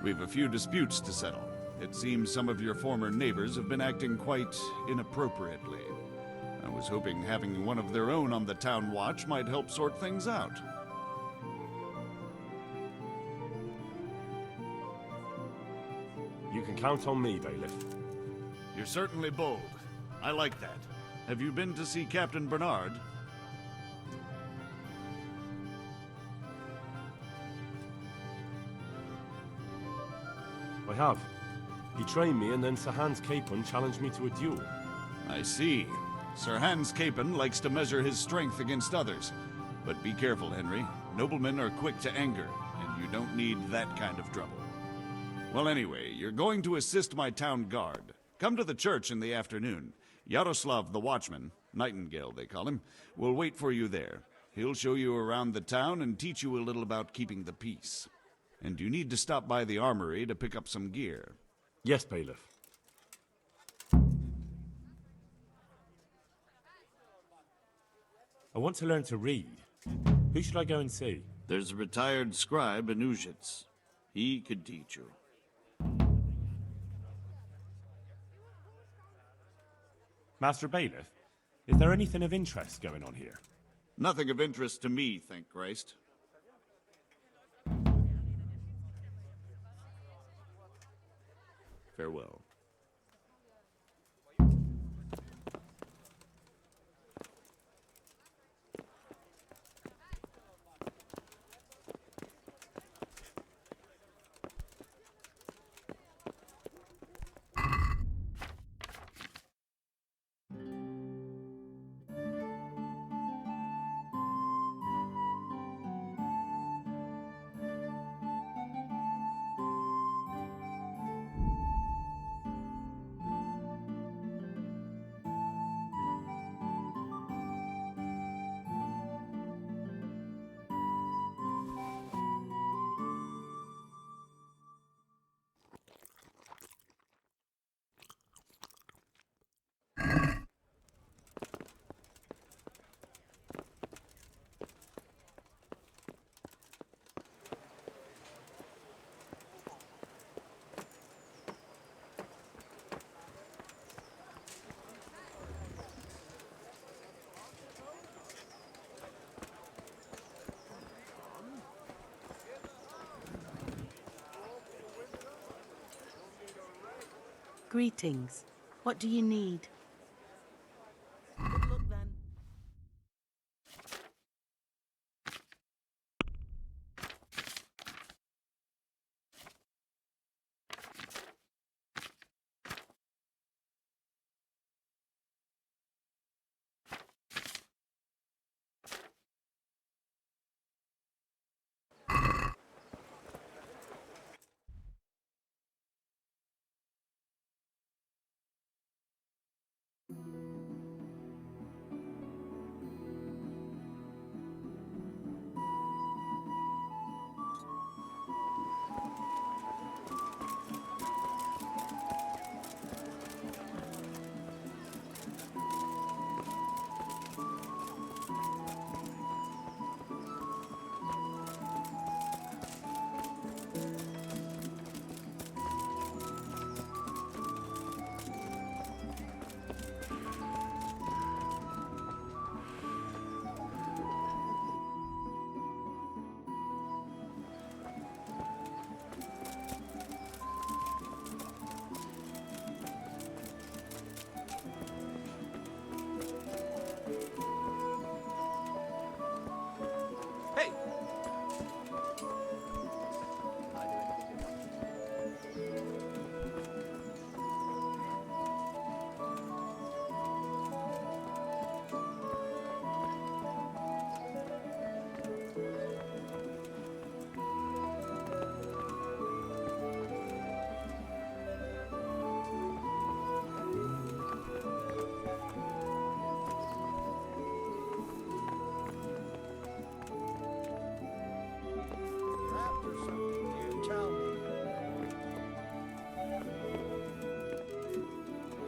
We've a few disputes to settle. It seems some of your former neighbors have been acting quite inappropriately. I was hoping having one of their own on the town watch might help sort things out. You can count on me, bailiff. You're certainly bold. I like that. Have you been to see Captain Bernard? I have. He trained me, and then Sir Hans Capon challenged me to a duel. I see. Sir Hans Capon likes to measure his strength against others. But be careful, Henry. Noblemen are quick to anger, and you don't need that kind of trouble. Well, anyway, you're going to assist my town guard. Come to the church in the afternoon. Yaroslav the watchman, Nightingale they call him, will wait for you there. He'll show you around the town and teach you a little about keeping the peace. And you need to stop by the armory to pick up some gear. Yes, bailiff. I want to learn to read. Who should I go and see? There's a retired scribe in Uzhitz. He could teach you. Master Bailiff, is there anything of interest going on here? Nothing of interest to me, thank Christ. Farewell. Greetings. What do you need?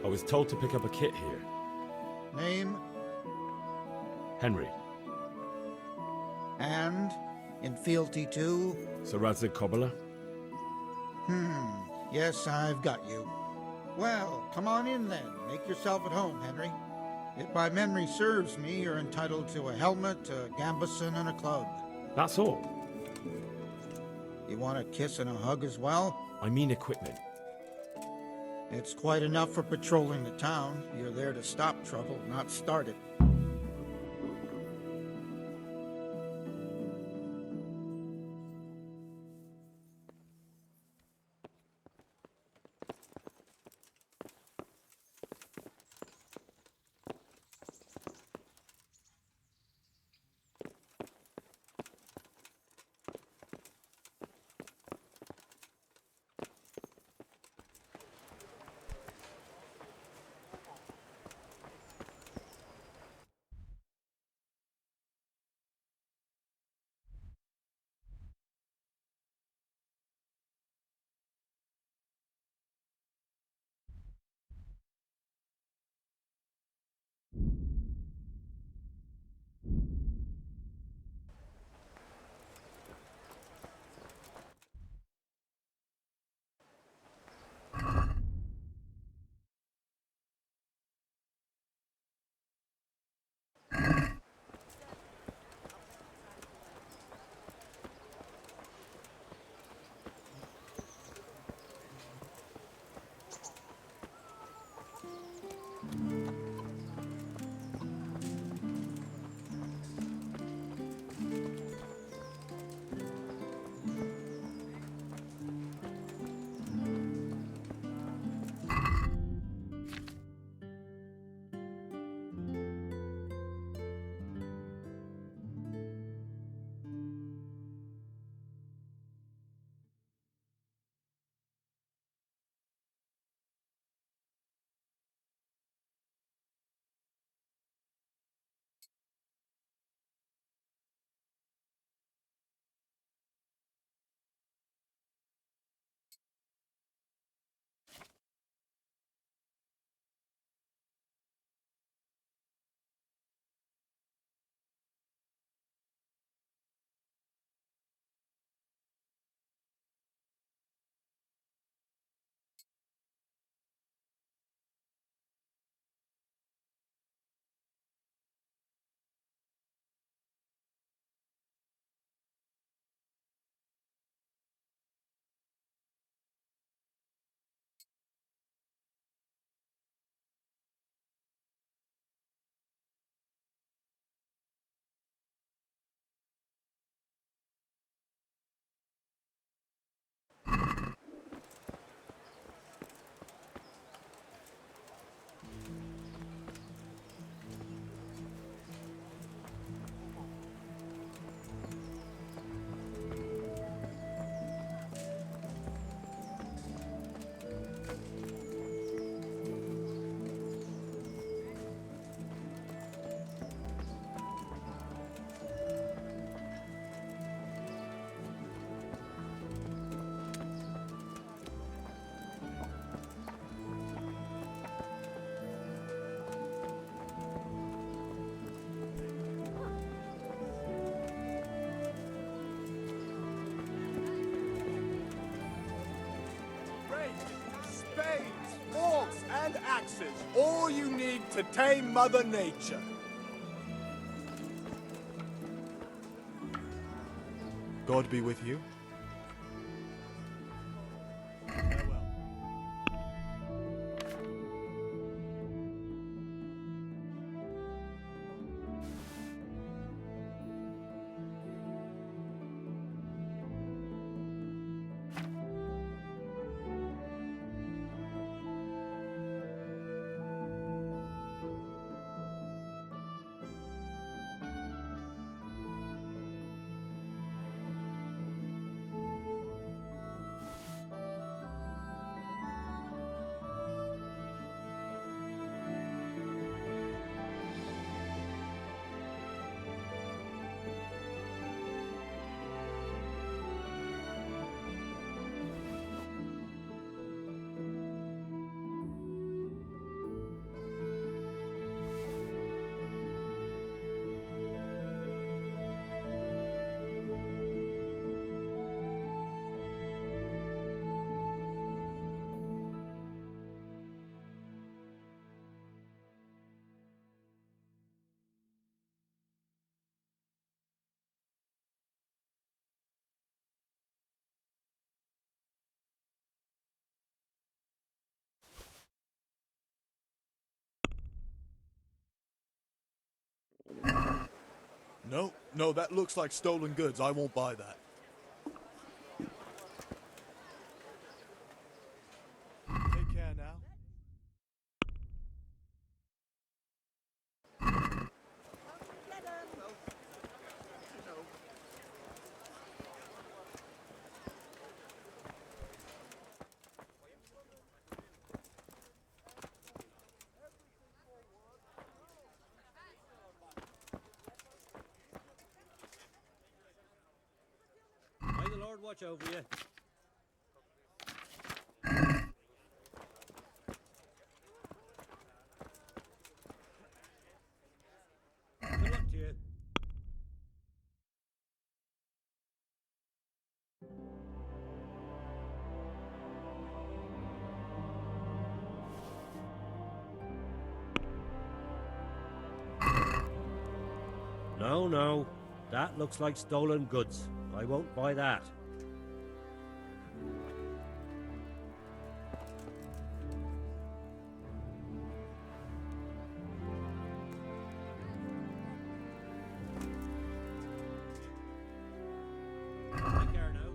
was told to pick up a kit here. Name Henry. and in fealty to? Sir Radzig Kobyla? Yes, I've got you. Well, come on in then. Make yourself at home, Henry. If my memory serves me, you're entitled to a helmet, a gambeson, and a club. That's all. You want a kiss and a hug as well? I mean equipment. It's quite enough for patrolling the town. You're there to stop trouble, not start it. And axes, all you need to tame Mother Nature. God be with you. No, that looks like stolen goods. I won't buy that. Take care now. May the Lord watch over you. Good luck to you. No. That looks like stolen goods. I won't buy that. Take care now. Take care now.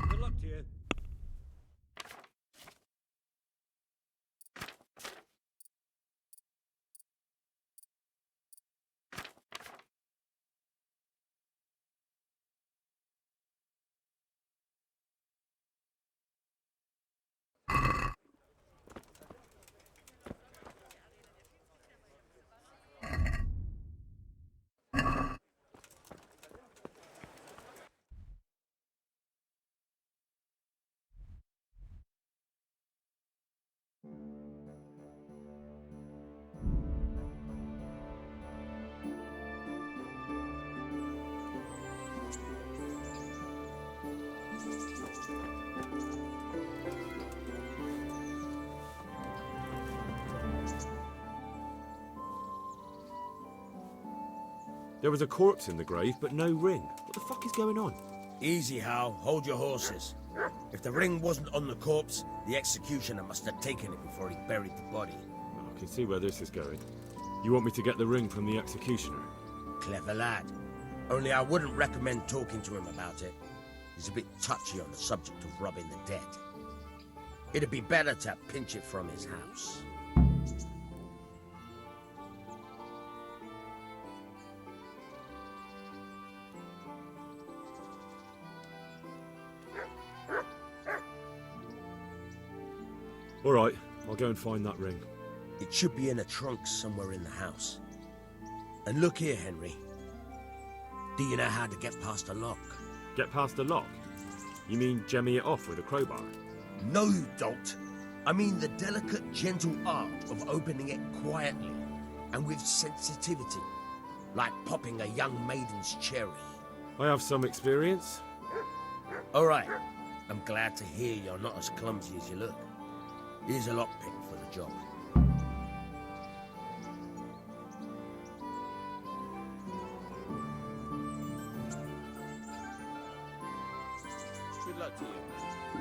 Good luck to you. There was a corpse in the grave, but no ring. What the fuck is going on? Easy, Hal. Hold your horses. If the ring wasn't on the corpse, the executioner must have taken it before he buried the body. I can see where this is going. You want me to get the ring from the executioner? Clever lad. Only I wouldn't recommend talking to him about it. He's a bit touchy on the subject of robbing the dead. It'd be better to pinch it from his house. All right, I'll go and find that ring. It should be in a trunk somewhere in the house. And look here, Henry. Do you know how to get past a lock? Get past the lock? You mean jemmy it off with a crowbar? No, you don't. I mean the delicate, gentle art of opening it quietly and with sensitivity, like popping a young maiden's cherry. I have some experience. All right. I'm glad to hear you're not as clumsy as you look. Here's a lockpick for the job. Good luck to you.